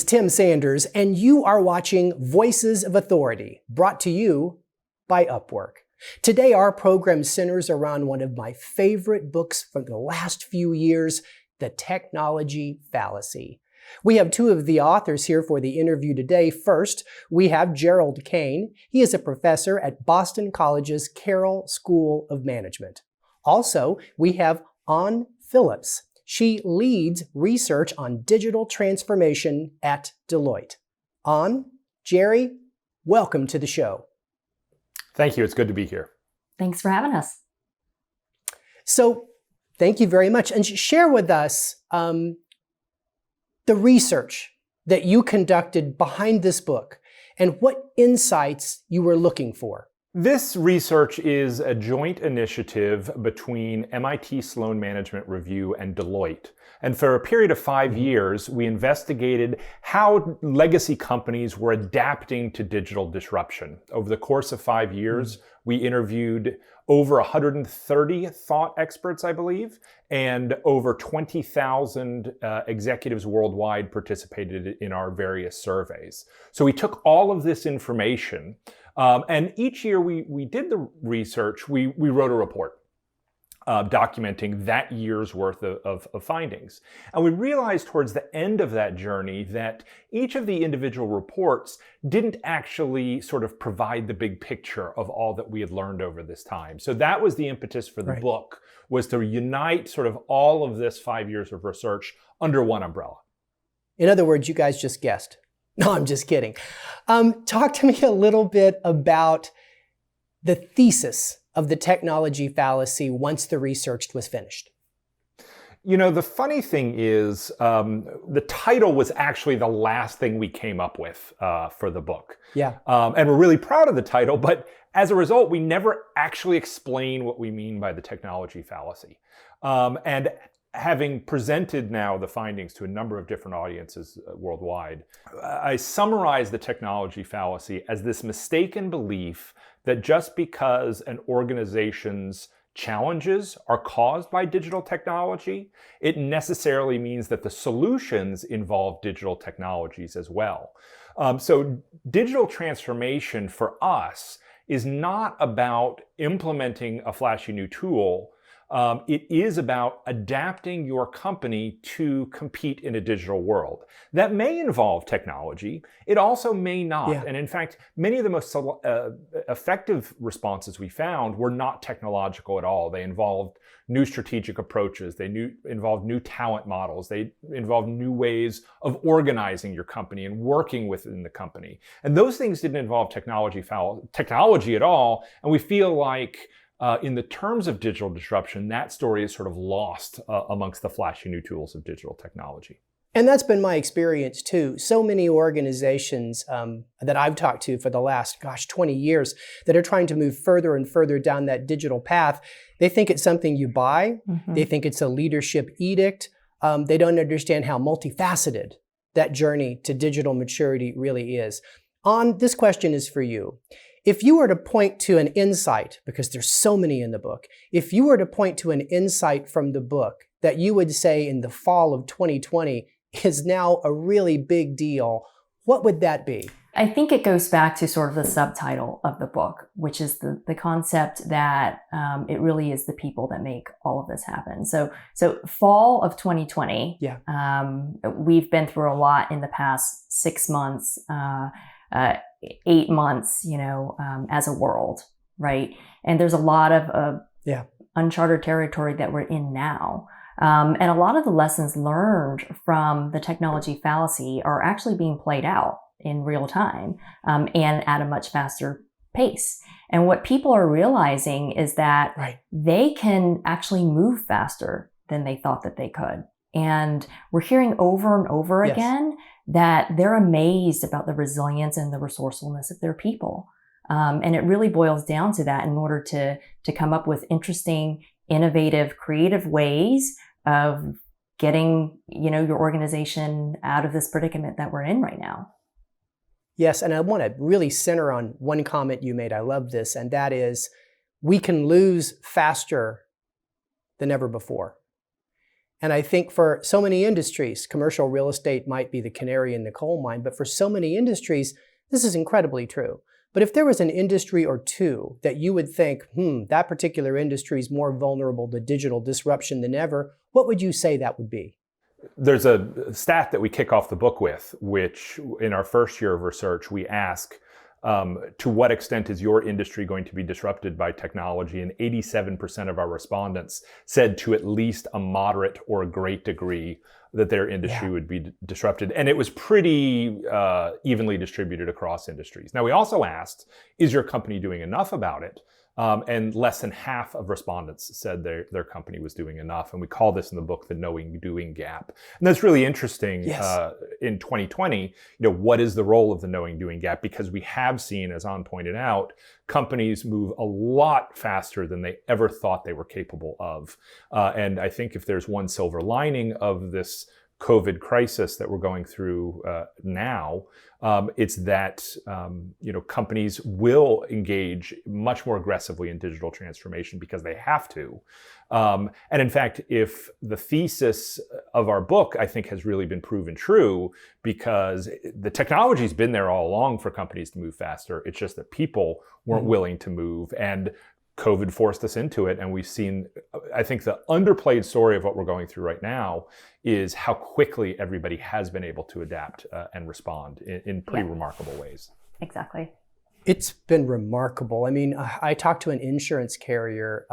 Tim Sanders, and you are watching Voices of Authority, brought to you by Upwork. Today, our program centers around one of my favorite books from the last few years, The Technology Fallacy. We have two of the authors here for the interview today. First, we have Gerald Kane. He is a professor at Boston College's Carroll School of Management. Also, we have Anh Phillips. She leads research on digital transformation at Deloitte. Anh, Jerry, welcome to the show. Thank you. It's good to be here. Thanks for having us. So, thank you very much. And share with us the research that you conducted behind this book and what insights you were looking for. This research is a joint initiative between MIT Sloan Management Review and Deloitte. And for a period of 5 years, we investigated how legacy companies were adapting to digital disruption. Over the course of 5 years, we interviewed over 130 thought experts, I believe, and over 20,000 executives worldwide participated in our various surveys. So we took all of this information, and each year we did the research, we wrote a report documenting that year's worth of findings. And we realized towards the end of that journey that each of the individual reports didn't actually sort of provide the big picture of all that we had learned over this time. So that was the impetus for the book, was to unite sort of all of this 5 years of research under one umbrella. In other words, you guys just guessed. No, I'm just kidding. Talk to me a little bit about the thesis of the technology fallacy once the research was finished. You know, the funny thing is, the title was actually the last thing we came up with for the book. Yeah. And we're really proud of the title, but as a result, we never actually explain what we mean by the technology fallacy. And having presented now the findings to a number of different audiences worldwide, I summarize the technology fallacy as this mistaken belief that just because an organization's challenges are caused by digital technology, it necessarily means that the solutions involve digital technologies as well. So digital transformation for us is not about implementing a flashy new tool. It is about adapting your company to compete in a digital world. That may involve technology. It also may not. Yeah. And in fact, many of the most effective responses we found were not technological at all. They involved new strategic approaches. They involved new talent models. They involved new ways of organizing your company and working within the company. And those things didn't involve technology at all. And we feel like in the terms of digital disruption, that story is sort of lost amongst the flashy new tools of digital technology. And that's been my experience too. So many organizations that I've talked to for the last, 20 years that are trying to move further and further down that digital path, they think it's something you buy. Mm-hmm. They think it's a leadership edict. They don't understand how multifaceted that journey to digital maturity really is. Anh, this question is for you. If you were to point to an insight, because there's so many in the book, if you were to point to an insight from the book that you would say in the fall of 2020 is now a really big deal, what would that be? I think it goes back to sort of the subtitle of the book, which is the concept that it really is the people that make all of this happen. So fall of 2020, we've been through a lot in the past 6 months, 8 months, as a world, right? And there's a lot of uncharted territory that we're in now. And a lot of the lessons learned from the technology fallacy are actually being played out in real time and at a much faster pace. And what people are realizing is that they can actually move faster than they thought that they could. And we're hearing over and over again that they're amazed about the resilience and the resourcefulness of their people. And it really boils down to that in order to come up with interesting, innovative, creative ways of getting, your organization out of this predicament that we're in right now. Yes, and I want to really center on one comment you made. I love this, and that is, we can lose faster than ever before. And I think for so many industries, commercial real estate might be the canary in the coal mine, but for so many industries, this is incredibly true. But if there was an industry or two that you would think, that particular industry is more vulnerable to digital disruption than ever, what would you say that would be? There's a stat that we kick off the book with, which in our first year of research, we ask, to what extent is your industry going to be disrupted by technology? And 87% of our respondents said to at least a moderate or a great degree that their industry would be disrupted. And it was pretty evenly distributed across industries. Now, we also asked, is your company doing enough about it? And less than half of respondents said their company was doing enough. And we call this in the book the knowing doing gap. And that's really interesting in 2020. What is the role of the knowing doing gap? Because we have seen, as An pointed out, companies move a lot faster than they ever thought they were capable of. And I think if there's one silver lining of this COVID crisis that we're going through now, it's that companies will engage much more aggressively in digital transformation because they have to. And in fact, if the thesis of our book, I think, has really been proven true, because the technology's been there all along for companies to move faster. It's just that people weren't willing to move, and COVID forced us into it. And we've seen, I think the underplayed story of what we're going through right now is how quickly everybody has been able to adapt and respond in pretty remarkable ways. Exactly. It's been remarkable. I mean, I talked to an insurance carrier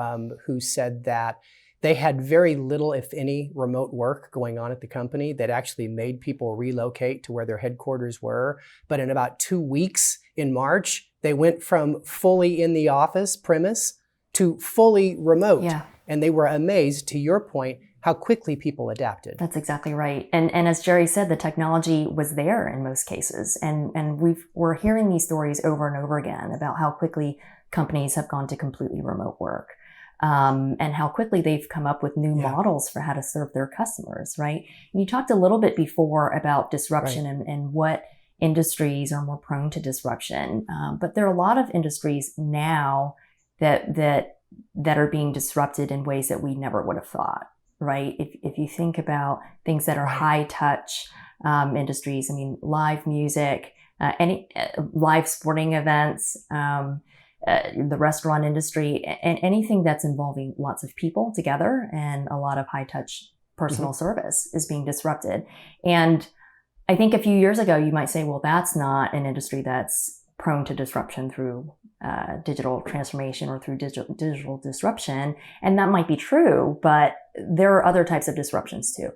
who said that they had very little, if any, remote work going on at the company that actually made people relocate to where their headquarters were. But in about 2 weeks in March, they went from fully in the office premise to fully remote. Yeah. And they were amazed, to your point, how quickly people adapted. That's exactly right. And as Jerry said, the technology was there in most cases. And we're hearing these stories over and over again about how quickly companies have gone to completely remote work. And how quickly they've come up with new models for how to serve their customers, right? And you talked a little bit before about disruption and what industries are more prone to disruption. But there are a lot of industries now that are being disrupted in ways that we never would have thought, right? If you think about things that are high touch industries, I mean, live music, any live sporting events, the restaurant industry, and anything that's involving lots of people together and a lot of high touch personal service is being disrupted. And I think a few years ago, you might say, well, that's not an industry that's prone to disruption through digital transformation or through digital disruption. And that might be true, but there are other types of disruptions too.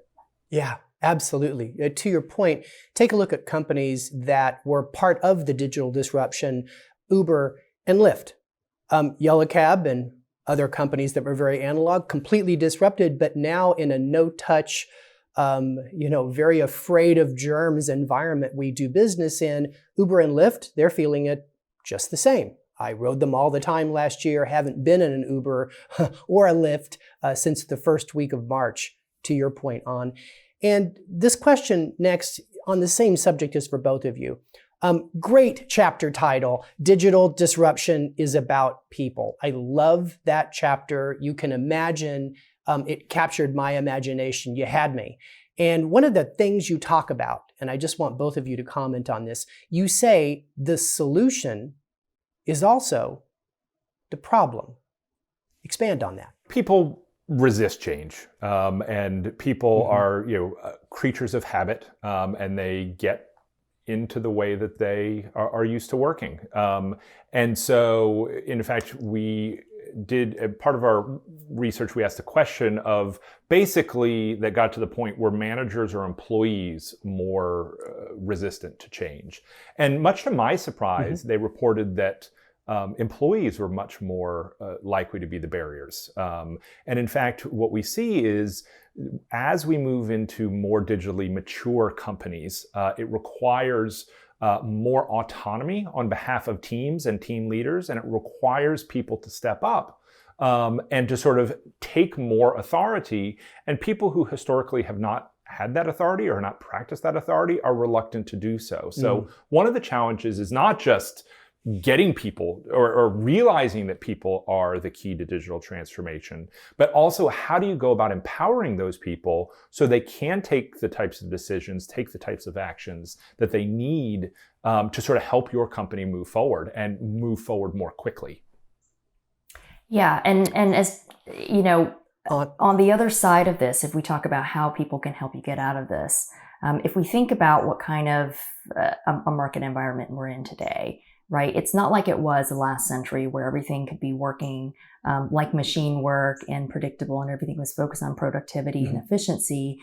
Yeah, absolutely. To your point, take a look at companies that were part of the digital disruption, Uber and Lyft. Yellow Cab and other companies that were very analog, completely disrupted, but now in a no-touch, very afraid of germs environment we do business in. Uber and Lyft, they're feeling it just the same. I rode them all the time last year, haven't been in an Uber or a Lyft since the first week of March, to your point, On. And this question next, on the same subject as for both of you. Great chapter title, Digital Disruption is About People. I love that chapter. You can imagine it captured my imagination. You had me. And one of the things you talk about, and I just want both of you to comment on this, you say the solution is also the problem. Expand on that. People resist change, and people are creatures of habit, and they get into the way that they are used to working. And so, in fact, we did part of our research, we asked a question of basically that got to the point where managers or employees more resistant to change. And much to my surprise, they reported that employees were much more likely to be the barriers. And in fact, what we see is as we move into more digitally mature companies, it requires more autonomy on behalf of teams and team leaders, and it requires people to step up and to sort of take more authority. And people who historically have not had that authority or not practiced that authority are reluctant to do so. So one of the challenges is not just getting people or realizing that people are the key to digital transformation, but also how do you go about empowering those people so they can take the types of decisions, take the types of actions that they need to sort of help your company move forward and move forward more quickly. Yeah, and as you know, on the other side of this, if we talk about how people can help you get out of this, if we think about what kind of a market environment we're in today, right? It's not like it was the last century where everything could be working like machine work and predictable and everything was focused on productivity and efficiency.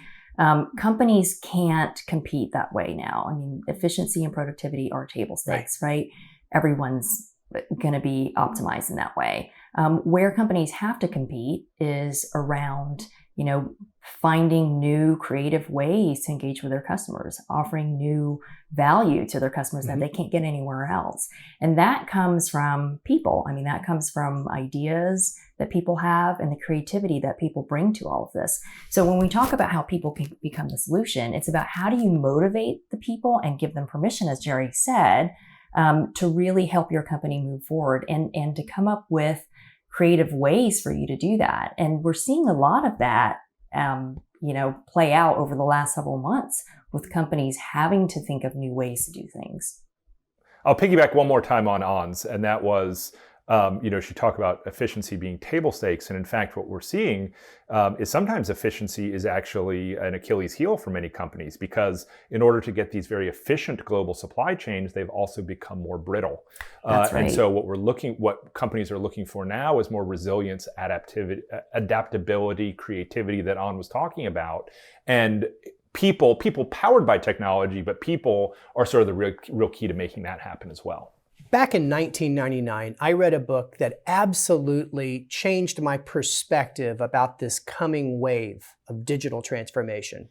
Companies can't compete that way now. I mean, efficiency and productivity are table stakes, right? Everyone's going to be optimized in that way. Where companies have to compete is around, finding new creative ways to engage with their customers, offering new value to their customers that they can't get anywhere else. And that comes from people. I mean, that comes from ideas that people have and the creativity that people bring to all of this. So when we talk about how people can become the solution, it's about how do you motivate the people and give them permission, as Jerry said, to really help your company move forward and to come up with creative ways for you to do that. And we're seeing a lot of that play out over the last several months with companies having to think of new ways to do things. I'll piggyback one more time on Ons, and that was, she talked about efficiency being table stakes. And in fact, what we're seeing is sometimes efficiency is actually an Achilles heel for many companies, because in order to get these very efficient global supply chains, they've also become more brittle. That's right. And so what companies are looking for now is more resilience, adaptability, creativity that On was talking about. And people powered by technology, but people are sort of the real key to making that happen as well. Back in 1999, I read a book that absolutely changed my perspective about this coming wave of digital transformation.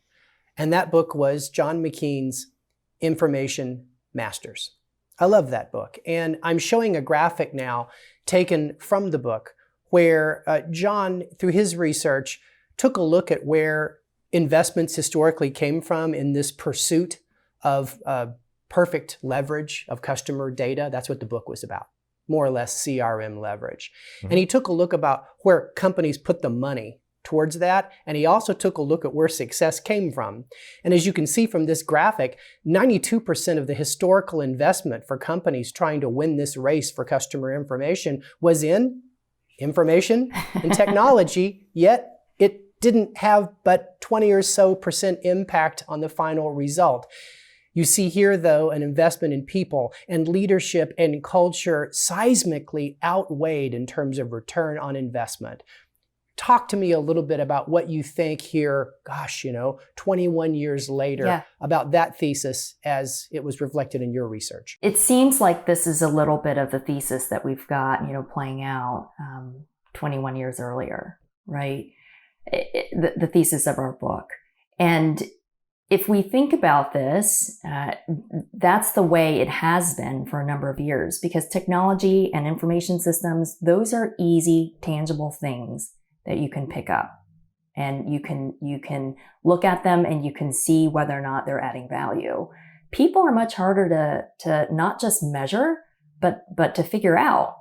And that book was John McKean's Information Masters. I love that book. And I'm showing a graphic now taken from the book where John, through his research, took a look at where investments historically came from in this pursuit of perfect leverage of customer data. That's what the book was about, more or less CRM leverage. And he took a look about where companies put the money towards that. And he also took a look at where success came from. And as you can see from this graphic, 92% of the historical investment for companies trying to win this race for customer information was in information and technology, yet it didn't have but 20 or so % impact on the final result. You see here, though, an investment in people and leadership and culture seismically outweighed in terms of return on investment. Talk to me a little bit about what you think here, 21 years later, about that thesis as it was reflected in your research. It seems like this is a little bit of the thesis that we've got, playing out 21 years earlier, right? The thesis of our book. And if we think about this, that's the way it has been for a number of years, because technology and information systems, those are easy, tangible things that you can pick up. And you can look at them and you can see whether or not they're adding value. People are much harder to not just measure, but to figure out.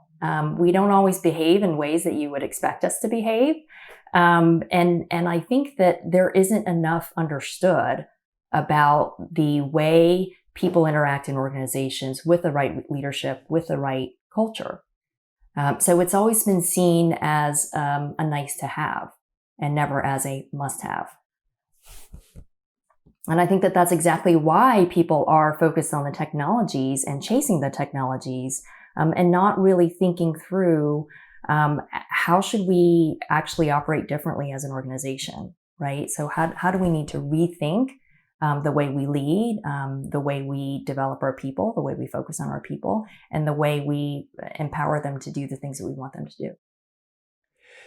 We don't always behave in ways that you would expect us to behave. And I think that there isn't enough understood about the way people interact in organizations with the right leadership, with the right culture. So it's always been seen as a nice to have and never as a must have. And I think that that's exactly why people are focused on the technologies and chasing the technologies and not really thinking through how should we actually operate differently as an organization, right? So how do we need to rethink the way we lead, the way we develop our people, the way we focus on our people, and the way we empower them to do the things that we want them to do.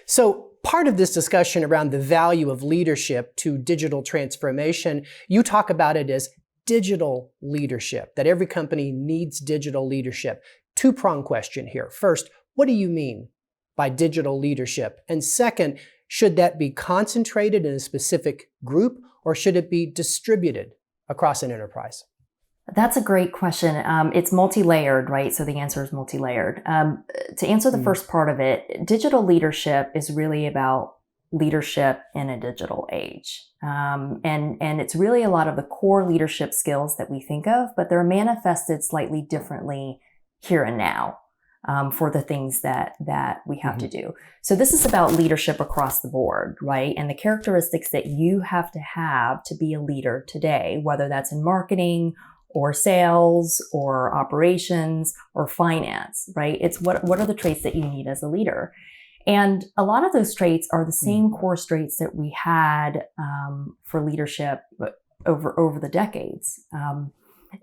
So part of this discussion around the value of leadership to digital transformation, you talk about it as digital leadership, that every company needs digital leadership. Two-pronged question here. First, what do you mean by digital leadership? And second, should that be concentrated in a specific group, or should it be distributed across an enterprise? That's a great question. It's multi-layered, right? So the answer is multi-layered. To answer the first part of it, digital leadership is really about leadership in a digital age. And it's really a lot of the core leadership skills that we think of, but they're manifested slightly differently here and now. For the things that we have to do. So this is about leadership across the board, right? And the characteristics that you have to be a leader today, whether that's in marketing or sales or operations or finance, right? It's what are the traits that you need as a leader? And a lot of those traits are the same core traits that we had for leadership over the decades.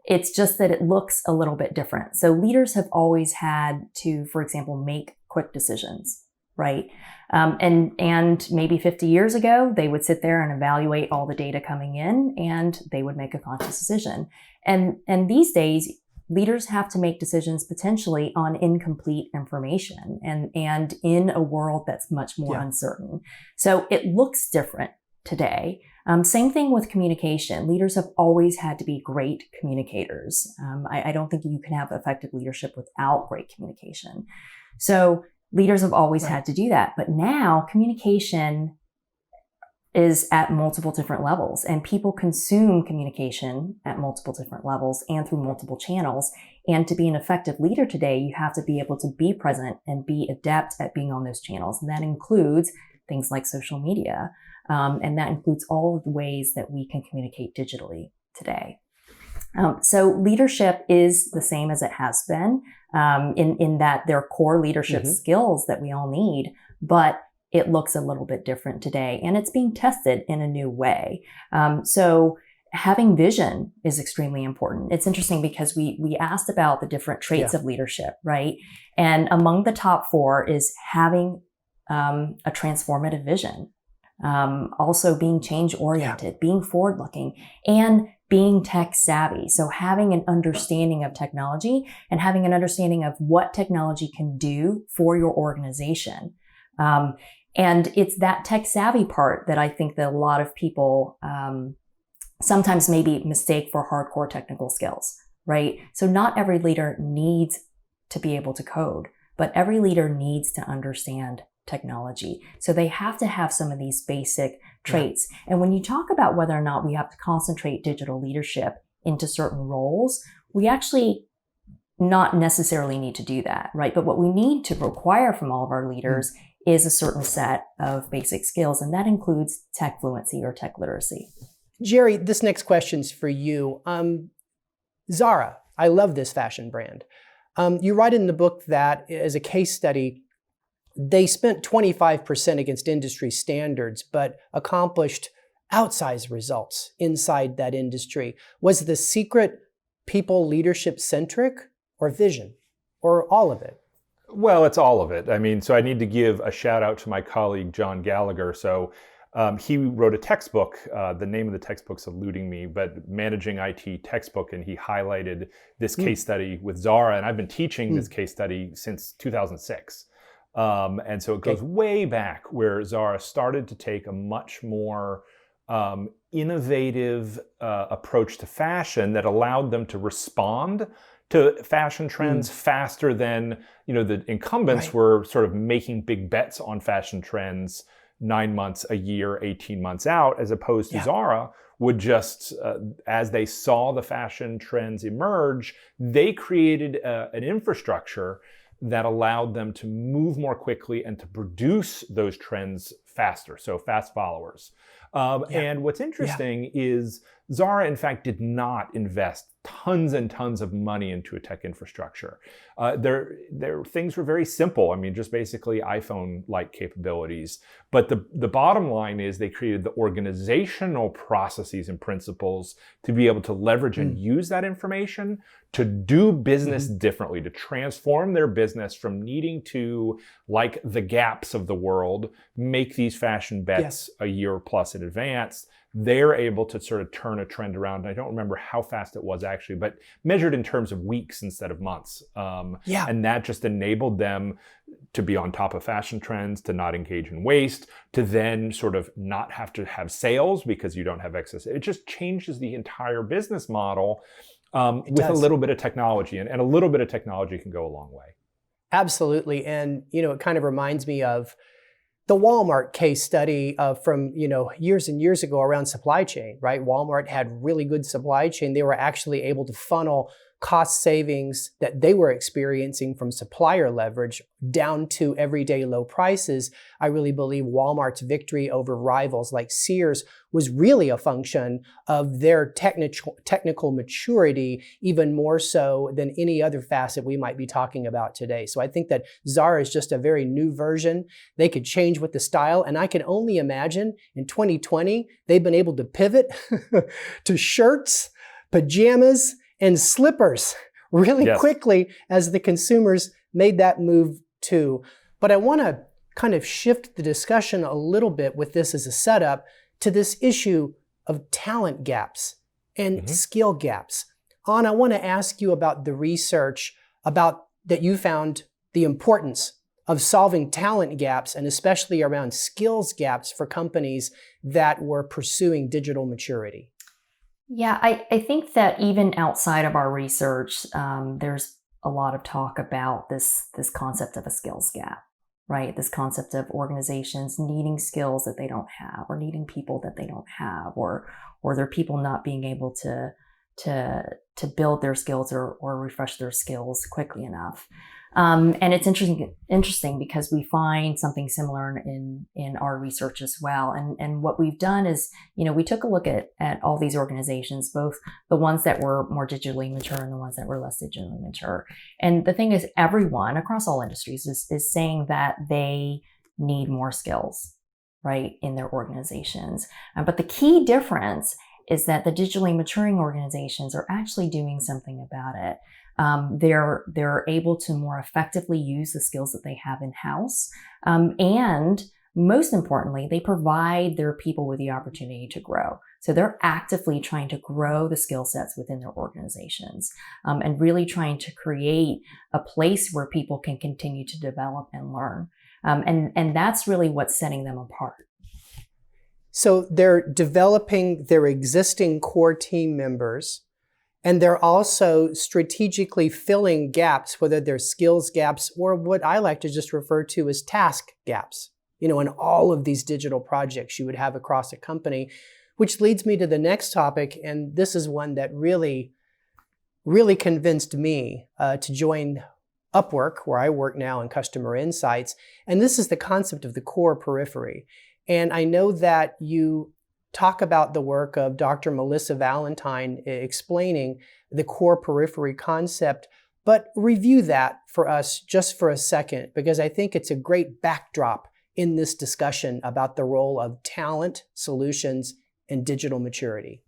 It's just that it looks a little bit different. So leaders have always had to, for example, make quick decisions, right? And maybe 50 years ago, they would sit there and evaluate all the data coming in, and they would make a conscious decision. And these days, leaders have to make decisions potentially on incomplete information and in a world that's much more uncertain. So it looks different today. Same thing with communication. Leaders have always had to be great communicators. I don't think you can have effective leadership without great communication. So leaders have always had to do that. But now communication is at multiple different levels, and people consume communication at multiple different levels and through multiple channels. And to be an effective leader today, you have to be able to be present and be adept at being on those channels. And that includes things like social media. And that includes all of the ways that we can communicate digitally today. So leadership is the same as it has been, in that there are core leadership skills that we all need, but it looks a little bit different today, and it's being tested in a new way. So having vision is extremely important. It's interesting because we asked about the different traits of leadership, right? And among the top 4 is having a transformative vision. Also being change oriented, being forward looking, and being tech savvy. So having an understanding of technology and having an understanding of what technology can do for your organization. And it's that tech savvy part that I think that a lot of people sometimes maybe mistake for hardcore technical skills, right? So not every leader needs to be able to code, but every leader needs to understand technology. So they have to have some of these basic traits. And when you talk about whether or not we have to concentrate digital leadership into certain roles, we actually not necessarily need to do that, right? But what we need to require from all of our leaders is a certain set of basic skills, and that includes tech fluency or tech literacy. Jerry, this next question's for you. Zara, I love this fashion brand. You write in the book that as a case study, they spent 25% against industry standards, but accomplished outsized results inside that industry. Was the secret people leadership centric or vision, or all of it? Well, it's all of it. I mean, so I need to give a shout out to my colleague, John Gallagher. So he wrote a textbook. The name of the textbook's eluding me, but Managing IT textbook. And he highlighted this case study with Zara. And I've been teaching this case study since 2006. And so it goes way back where Zara started to take a much more innovative approach to fashion that allowed them to respond to fashion trends faster than, the incumbents were sort of making big bets on fashion trends 9 months, a year, 18 months out, as opposed to Zara would just, as they saw the fashion trends emerge, they created an infrastructure that allowed them to move more quickly and to produce those trends faster. So fast followers. And what's interesting is Zara, in fact, did not invest tons and tons of money into a tech infrastructure. Their things were very simple. I mean, just basically iPhone-like capabilities. But the bottom line is they created the organizational processes and principles to be able to leverage and use that information to do business differently, to transform their business from needing to, like the Gaps of the world, make these fashion bets a year plus in advance. They're able to sort of turn a trend around. I don't remember how fast it was actually, but measured in terms of weeks instead of months. And that just enabled them to be on top of fashion trends, to not engage in waste, to then sort of not have to have sales because you don't have excess. It just changes the entire business model. with a little bit of technology. And a little bit of technology can go a long way. Absolutely. And, it kind of reminds me of the Walmart case study from, years and years ago around supply chain, right? Walmart had really good supply chain. They were actually able to funnel cost savings that they were experiencing from supplier leverage down to everyday low prices. I really believe Walmart's victory over rivals like Sears was really a function of their technical maturity, even more so than any other facet we might be talking about today. So I think that Zara is just a very new version. They could change with the style, and I can only imagine in 2020, they've been able to pivot to shirts, pajamas, and slippers really quickly as the consumers made that move too. But I want to kind of shift the discussion a little bit with this as a setup to this issue of talent gaps and skill gaps. Anh, I want to ask you about the research about that you found the importance of solving talent gaps and especially around skills gaps for companies that were pursuing digital maturity. Yeah, I think that even outside of our research, there's a lot of talk about this concept of a skills gap, right? This concept of organizations needing skills that they don't have, or needing people that they don't have, or their people not being able to build their skills or refresh their skills quickly enough. And it's interesting because we find something similar in our research as well. And what we've done is, we took a look at all these organizations, both the ones that were more digitally mature and the ones that were less digitally mature. And the thing is, everyone across all industries is saying that they need more skills, right, in their organizations. But the key difference is that the digitally maturing organizations are actually doing something about it. They're able to more effectively use the skills that they have in-house. And most importantly, they provide their people with the opportunity to grow. So they're actively trying to grow the skill sets within their organizations, and really trying to create a place where people can continue to develop and learn. And that's really what's setting them apart. So they're developing their existing core team members, and they're also strategically filling gaps, whether they're skills gaps or what I like to just refer to as task gaps, in all of these digital projects you would have across a company, which leads me to the next topic. And this is one that really, really convinced me to join Upwork, where I work now in customer insights. And this is the concept of the core periphery. And I know that you talk about the work of Dr. Melissa Valentine explaining the core periphery concept, but review that for us just for a second, because I think it's a great backdrop in this discussion about the role of talent, solutions, and digital maturity.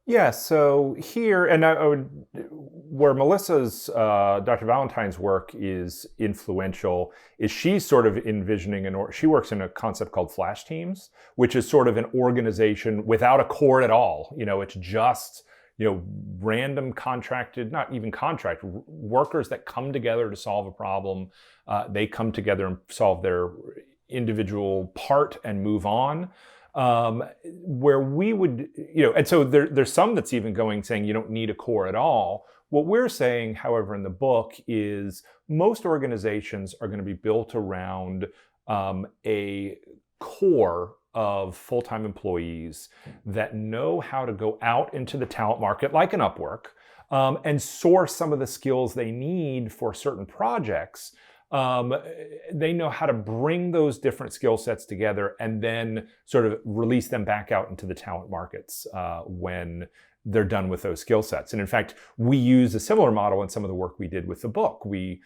Yeah, so here, and where Melissa's, Dr. Valentine's work is influential, is she's sort of envisioning, she works in a concept called flash teams, which is sort of an organization without a core at all. It's just, random contracted, not even contract, workers that come together to solve a problem. They come together and solve their individual part and move on. Where we would, and so there's some that's even saying you don't need a core at all. What we're saying, however, in the book is most organizations are going to be built around a core of full-time employees that know how to go out into the talent market, like an Upwork, and source some of the skills they need for certain projects. They know how to bring those different skill sets together and then sort of release them back out into the talent markets when they're done with those skill sets. And in fact, we use a similar model in some of the work we did with the book. We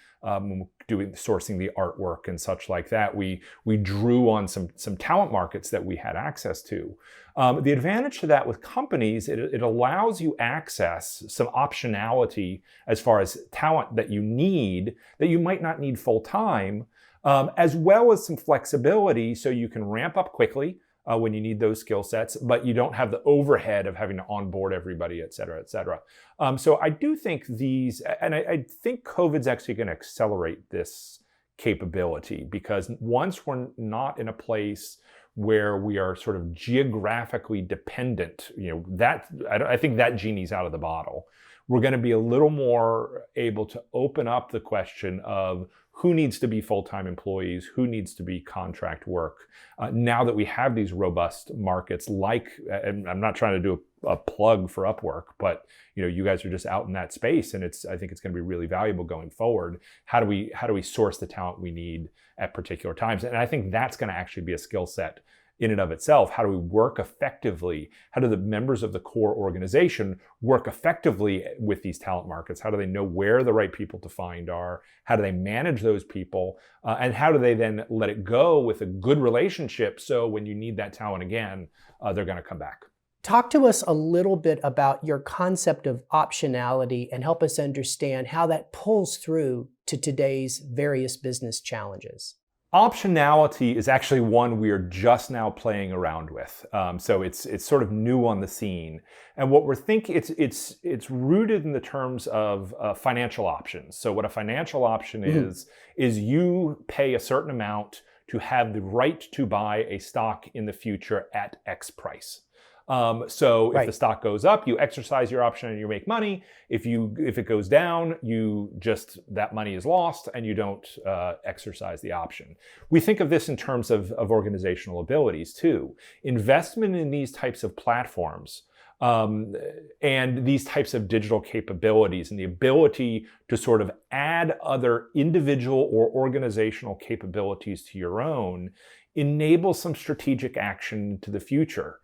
doing sourcing the artwork and such like that. We drew on some talent markets that we had access to. The advantage to that with companies, it allows you access some optionality as far as talent that you need, that you might not need full time, as well as some flexibility so you can ramp up quickly when you need those skill sets, but you don't have the overhead of having to onboard everybody, et cetera, et cetera. So I do think these, and I think COVID's actually going to accelerate this capability, because once we're not in a place where we are sort of geographically dependent, I think that genie's out of the bottle. We're going to be a little more able to open up the question of who needs to be full-time employees, who needs to be contract work. Now that we have these robust markets, and I'm not trying to do a plug for Upwork, but you guys are just out in that space, and I think it's going to be really valuable going forward. How do we source the talent we need at particular times? And I think that's going to actually be a skill set in and of itself. How do we work effectively? How do the members of the core organization work effectively with these talent markets? How do they know where the right people to find are? How do they manage those people? And how do they then let it go with a good relationship so when you need that talent again, they're going to come back? Talk to us a little bit about your concept of optionality and help us understand how that pulls through to today's various business challenges. Optionality is actually one we are just now playing around with. So it's sort of new on the scene. And what we're thinking, it's rooted in the terms of financial options. So what a financial option is you pay a certain amount to have the right to buy a stock in the future at X price. If the stock goes up, you exercise your option and you make money. If it goes down, that money is lost and you don't exercise the option. We think of this in terms of organizational abilities too. Investment in these types of platforms and these types of digital capabilities and the ability to sort of add other individual or organizational capabilities to your own enables some strategic action into the future.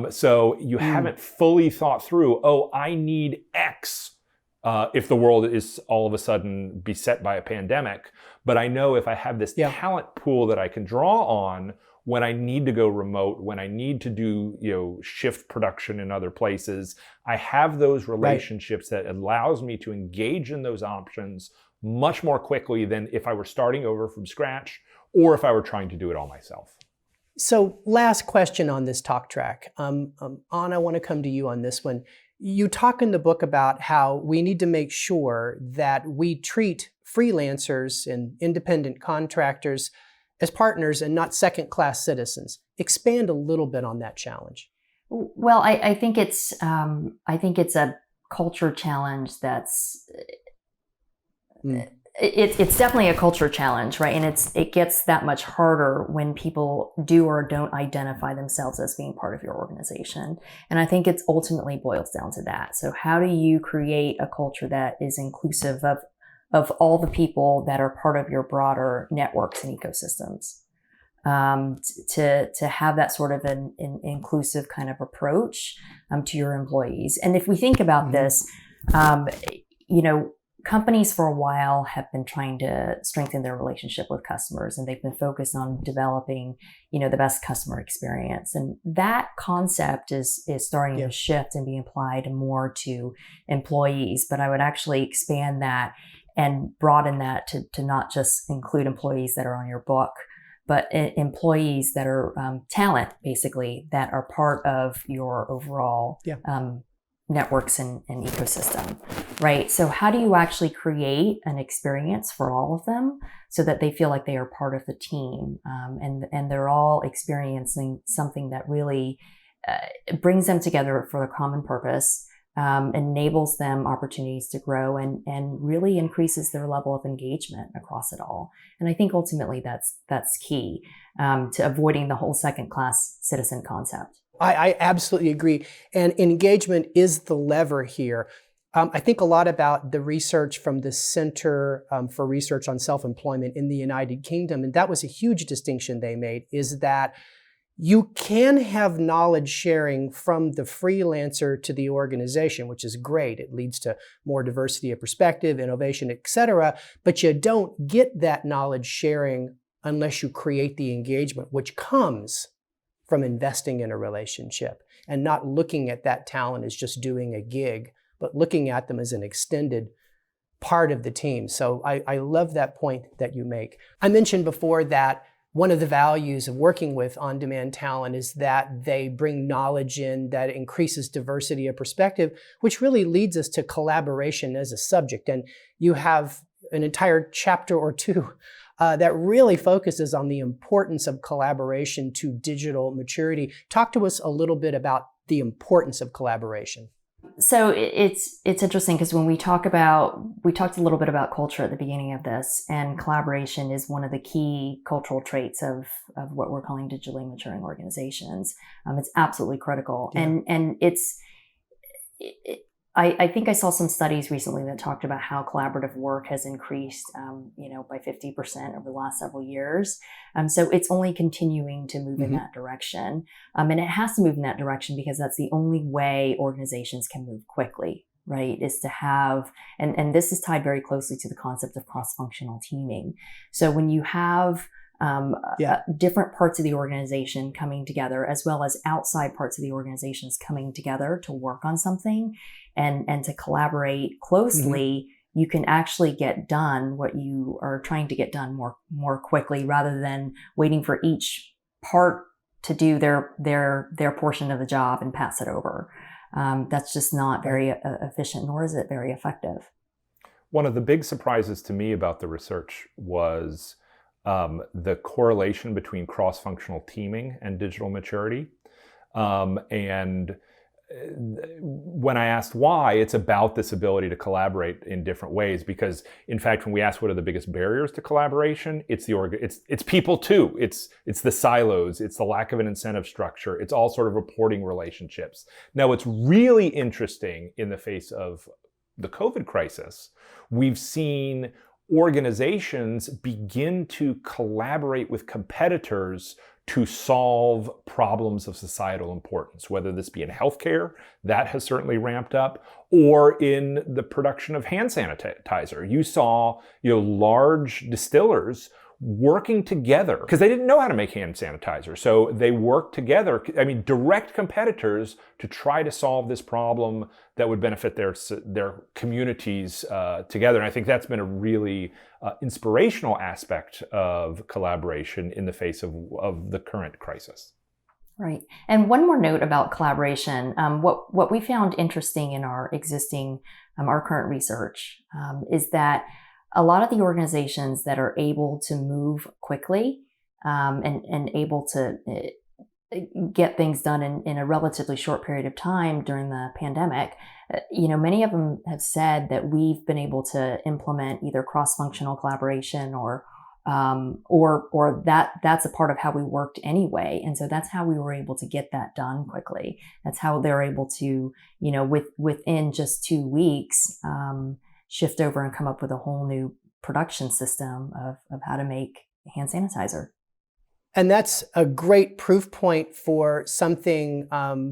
So you haven't fully thought through, I need X if the world is all of a sudden beset by a pandemic. But I know if I have this talent pool that I can draw on when I need to go remote, when I need to do shift production in other places, I have those relationships that allows me to engage in those options much more quickly than if I were starting over from scratch or if I were trying to do it all myself. So last question on this talk track. Anna, I want to come to you on this one. You talk in the book about how we need to make sure that we treat freelancers and independent contractors as partners and not second-class citizens. Expand a little bit on that challenge. Well, I think it's a culture challenge that's it's definitely a culture challenge, right? And it gets that much harder when people do or don't identify themselves as being part of your organization. And I think it ultimately boils down to that. So how do you create a culture that is inclusive of all the people that are part of your broader networks and ecosystems? To have that sort of an inclusive kind of approach to your employees. And if we think about this, companies for a while have been trying to strengthen their relationship with customers, and they've been focused on developing, the best customer experience. And that concept is starting to shift and be applied more to employees. But I would actually expand that and broaden that to not just include employees that are on your book, but employees that are talent, basically, that are part of your overall networks and ecosystem, right? So how do you actually create an experience for all of them so that they feel like they are part of the team and they're all experiencing something that really brings them together for a common purpose, enables them opportunities to grow and really increases their level of engagement across it all. And I think ultimately that's key to avoiding the whole second-class citizen concept. I absolutely agree. And engagement is the lever here. I think a lot about the research from the Center for Research on Self-Employment in the United Kingdom, and that was a huge distinction they made, is that you can have knowledge sharing from the freelancer to the organization, which is great. It leads to more diversity of perspective, innovation, et cetera, but you don't get that knowledge sharing unless you create the engagement, which comes from investing in a relationship and not looking at that talent as just doing a gig, but looking at them as an extended part of the team. So I love that point that you make. I mentioned before that one of the values of working with on-demand talent is that they bring knowledge in that increases diversity of perspective, which really leads us to collaboration as a subject. And you have an entire chapter or two that really focuses on the importance of collaboration to digital maturity. Talk to us a little bit about the importance of collaboration. So it's interesting because when we talked a little bit about culture at the beginning of this, and collaboration is one of the key cultural traits of what we're calling digitally maturing organizations. It's absolutely critical. Yeah. And I think I saw some studies recently that talked about how collaborative work has increased, by 50% over the last several years. So it's only continuing to move in that direction. And it has to move in that direction because that's the only way organizations can move quickly, right? Is to have, and this is tied very closely to the concept of cross-functional teaming. So when you have different parts of the organization coming together, as well as outside parts of the organizations coming together to work on something and to collaborate closely, you can actually get done what you are trying to get done more quickly, rather than waiting for each part to do their portion of the job and pass it over. That's just not very efficient, nor is it very effective. One of the big surprises to me about the research was the correlation between cross-functional teaming and digital maturity. And when I asked why, it's about this ability to collaborate in different ways. Because, in fact, when we ask what are the biggest barriers to collaboration, it's people too. It's the silos. It's the lack of an incentive structure. It's all sort of reporting relationships. Now, what's really interesting in the face of the COVID crisis, we've seen organizations begin to collaborate with competitors to solve problems of societal importance, whether this be in healthcare, that has certainly ramped up, or in the production of hand sanitizer. You saw, large distillers working together because they didn't know how to make hand sanitizer. So they worked together, direct competitors, to try to solve this problem that would benefit their communities together. And I think that's been a really inspirational aspect of collaboration in the face of the current crisis. Right. And one more note about collaboration. What we found interesting in our current research is that a lot of the organizations that are able to move quickly and able to get things done in a relatively short period of time during the pandemic, many of them have said that we've been able to implement either cross-functional collaboration or that's a part of how we worked anyway. And so that's how we were able to get that done quickly. That's how they're able to, within just 2 weeks, shift over and come up with a whole new production system of how to make hand sanitizer. And that's a great proof point for something,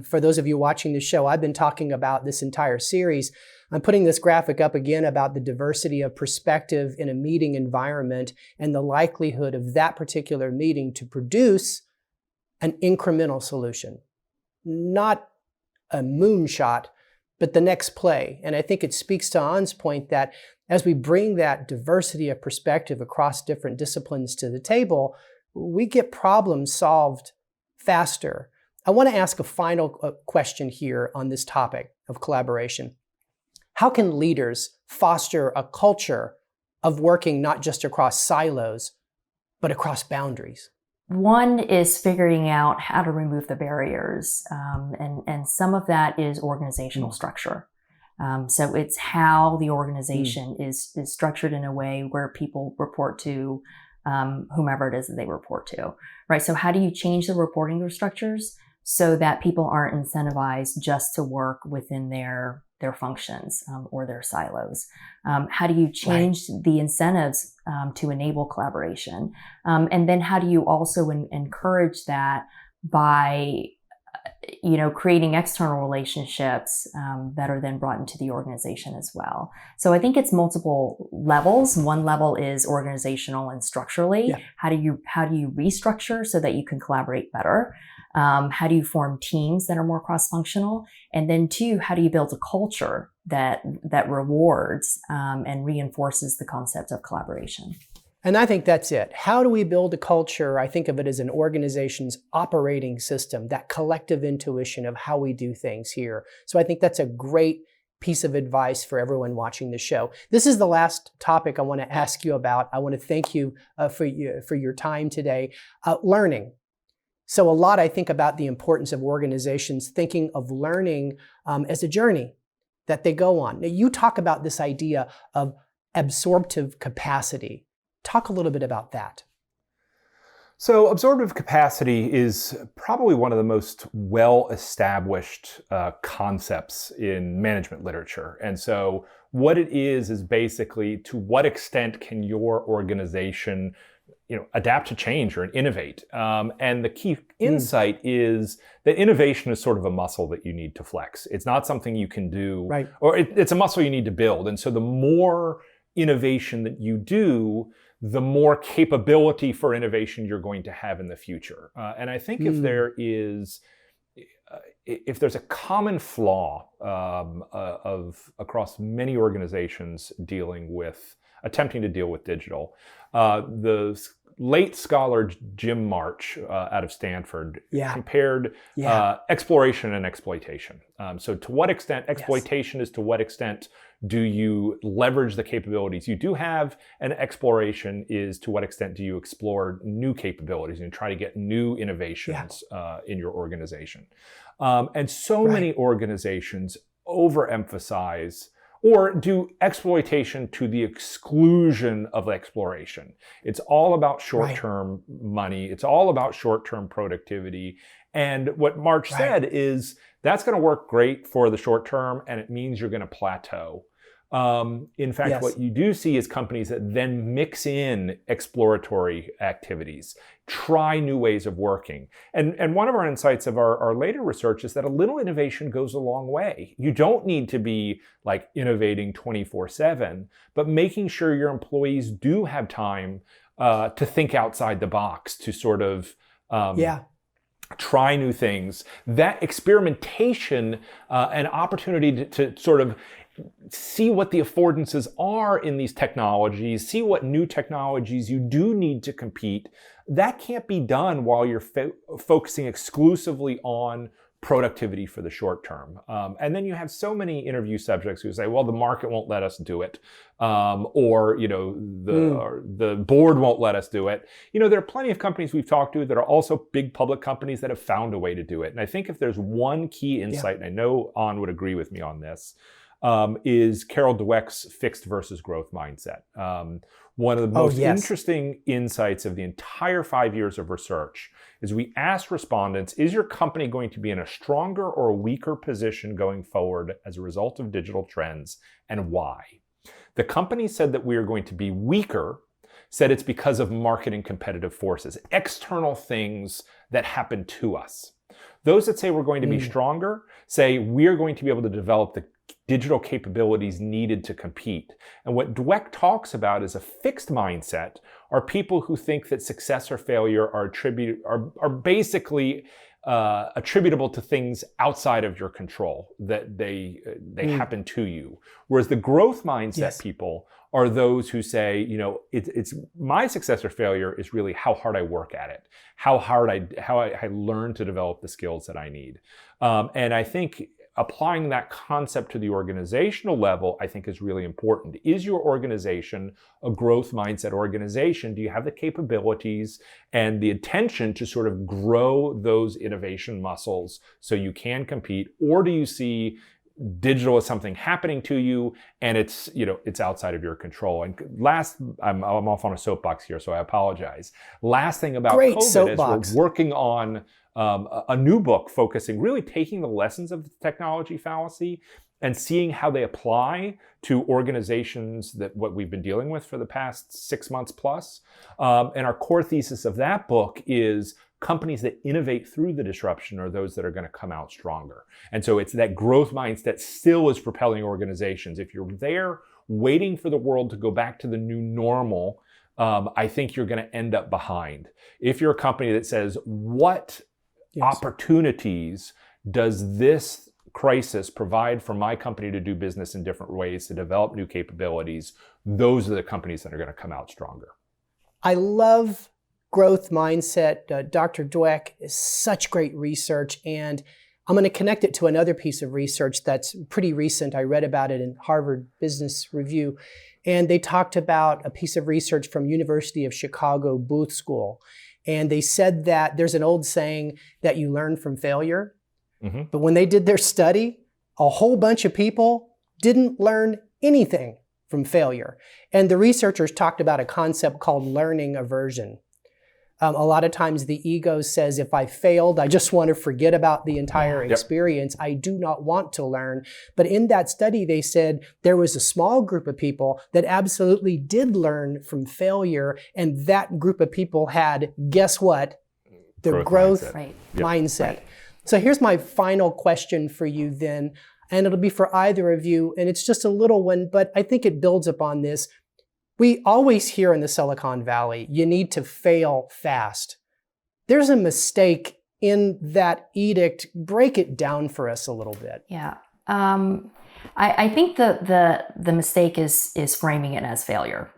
for those of you watching the show, I've been talking about this entire series. I'm putting this graphic up again about the diversity of perspective in a meeting environment and the likelihood of that particular meeting to produce an incremental solution. Not a moonshot, but the next play. And I think it speaks to An's point that as we bring that diversity of perspective across different disciplines to the table, we get problems solved faster. I want to ask a final question here on this topic of collaboration. How can leaders foster a culture of working not just across silos, but across boundaries? One is figuring out how to remove the barriers, and some of that is organizational structure. So it's how the organization is structured in a way where people report to whomever it is that they report to, right? So how do you change the reporting structures so that people aren't incentivized just to work within their functions or their silos? How do you change the incentives to enable collaboration? And then how do you also encourage that by creating external relationships that are then brought into the organization as well. So I think it's multiple levels. One level is organizational and structurally. Yeah. How do you restructure so that you can collaborate better? How do you form teams that are more cross-functional? And then 2, how do you build a culture that rewards and reinforces the concept of collaboration? And I think that's it. How do we build a culture? I think of it as an organization's operating system, that collective intuition of how we do things here. So I think that's a great piece of advice for everyone watching the show. This is the last topic I want to ask you about. I want to thank you for your time today. Learning. So a lot I think about the importance of organizations thinking of learning as a journey that they go on. Now, you talk about this idea of absorptive capacity. Talk a little bit about that. So absorptive capacity is probably one of the most well-established concepts in management literature. And so what it is basically to what extent can your organization adapt to change or innovate. And the key insight is that innovation is sort of a muscle that you need to flex. It's not something you can do, right, or it's a muscle you need to build. And so the more innovation that you do, the more capability for innovation you're going to have in the future. And I think if there's a common flaw across many organizations attempting to deal with digital, the late scholar Jim March out of Stanford compared exploration and exploitation. So to what extent exploitation is to what extent do you leverage the capabilities you do have, and exploration is to what extent do you explore new capabilities and try to get new innovations in your organization. And so many organizations overemphasize or do exploitation to the exclusion of exploration. It's all about short-term money. It's all about short-term productivity. And what March said is that's going to work great for the short term, and it means you're going to plateau. In fact, what you do see is companies that then mix in exploratory activities, try new ways of working. And one of our insights of our later research is that a little innovation goes a long way. You don't need to be like innovating 24/7, but making sure your employees do have time to think outside the box, to sort of try new things. That experimentation and opportunity to sort of see what the affordances are in these technologies, see what new technologies you do need to compete. That can't be done while you're focusing exclusively on productivity for the short term. And then you have so many interview subjects who say, well, the market won't let us do it. Or the board won't let us do it. There are plenty of companies we've talked to that are also big public companies that have found a way to do it. And I think if there's one key insight, and I know An would agree with me on this, is Carol Dweck's fixed versus growth mindset. One of the most interesting insights of the entire 5 years of research is we asked respondents, is your company going to be in a stronger or a weaker position going forward as a result of digital trends, and why? The company said that we are going to be weaker, said it's because of market and competitive forces, external things that happen to us. Those that say we're going to be stronger say we're going to be able to develop the digital capabilities needed to compete. And what Dweck talks about as a fixed mindset are people who think that success or failure are basically attributable to things outside of your control, that they happen to you. Whereas the growth mindset people are those who say, it's my success or failure is really how hard I work at it, how I learn to develop the skills that I need. And I think applying that concept to the organizational level, I think, is really important. Is your organization a growth mindset organization? Do you have the capabilities and the attention to sort of grow those innovation muscles so you can compete? Or do you see digital as something happening to you and it's outside of your control? And last, I'm off on a soapbox here, so I apologize. Last thing about COVID is we're working on a new book focusing, really taking the lessons of the technology fallacy and seeing how they apply to organizations that what we've been dealing with for the past 6 months plus. And our core thesis of that book is companies that innovate through the disruption are those that are going to come out stronger. And so it's that growth mindset still is propelling organizations. If you're there waiting for the world to go back to the new normal, I think you're going to end up behind. If you're a company that says, what opportunities does this crisis provide for my company to do business in different ways, to develop new capabilities, those are the companies that are going to come out stronger. I love growth mindset. Dr. Dweck is such great research, and I'm going to connect it to another piece of research that's pretty recent. I read about it in Harvard Business Review, and they talked about a piece of research from University of Chicago Booth School. And they said that there's an old saying that you learn from failure. Mm-hmm. But when they did their study, a whole bunch of people didn't learn anything from failure. And the researchers talked about a concept called learning aversion. A lot of times the ego says, if I failed, I just want to forget about the entire experience. I do not want to learn. But in that study, they said there was a small group of people that absolutely did learn from failure. And that group of people had, guess what? The growth mindset. Right. So here's my final question for you then, and it'll be for either of you. And it's just a little one, but I think it builds upon this. We always hear in the Silicon Valley, you need to fail fast. There's a mistake in that edict. Break it down for us a little bit. Yeah. I think the mistake is framing it as failure,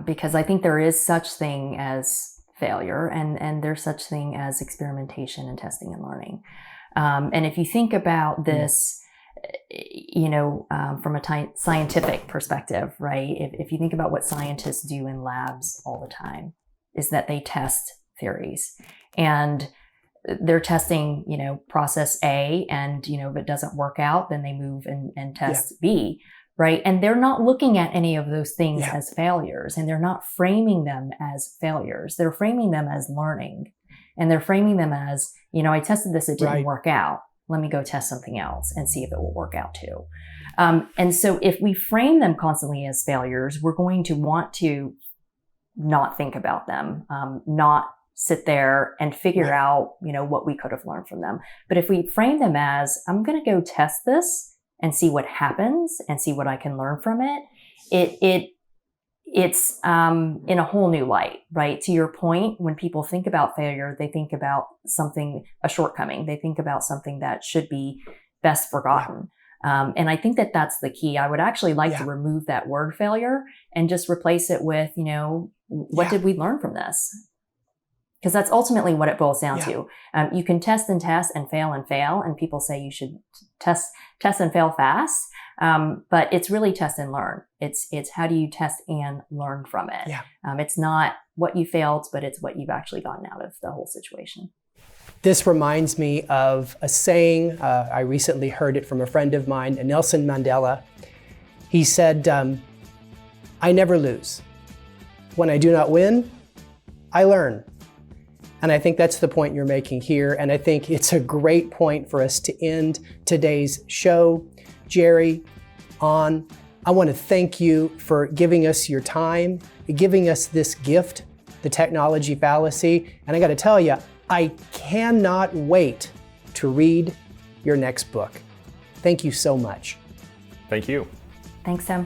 because I think there is such thing as failure and there's such thing as experimentation and testing and learning. And if you think about this, from a scientific perspective, right? If you think about what scientists do in labs all the time, is that they test theories, and they're testing, process A, and if it doesn't work out, then they move and test B, right? And they're not looking at any of those things as failures, and they're not framing them as failures. They're framing them as learning, and they're framing them as, I tested this, it didn't work out. Let me go test something else and see if it will work out too. And so if we frame them constantly as failures, we're going to want to not think about them, not sit there and figure out, what we could have learned from them. But if we frame them as, I'm going to go test this and see what happens and see what I can learn from it, it's in a whole new light, right? To your point, when people think about failure, they think about a shortcoming. They think about something that should be best forgotten. And I think that that's the key. I would actually like to remove that word failure and just replace it with, what did we learn from this? Because that's ultimately what it boils down to. You can test and fail, and people say you should test and fail fast. But it's really test and learn. It's how do you test and learn from it? It's not what you failed, but it's what you've actually gotten out of the whole situation. This reminds me of a saying. I recently heard it from a friend of mine, Nelson Mandela. He said, I never lose. When I do not win, I learn. And I think that's the point you're making here. And I think it's a great point for us to end today's show. Jerry, I want to thank you for giving us your time, giving us this gift, the Technology Fallacy. And I got to tell you, I cannot wait to read your next book. Thank you so much. Thank you. Thanks, Sam.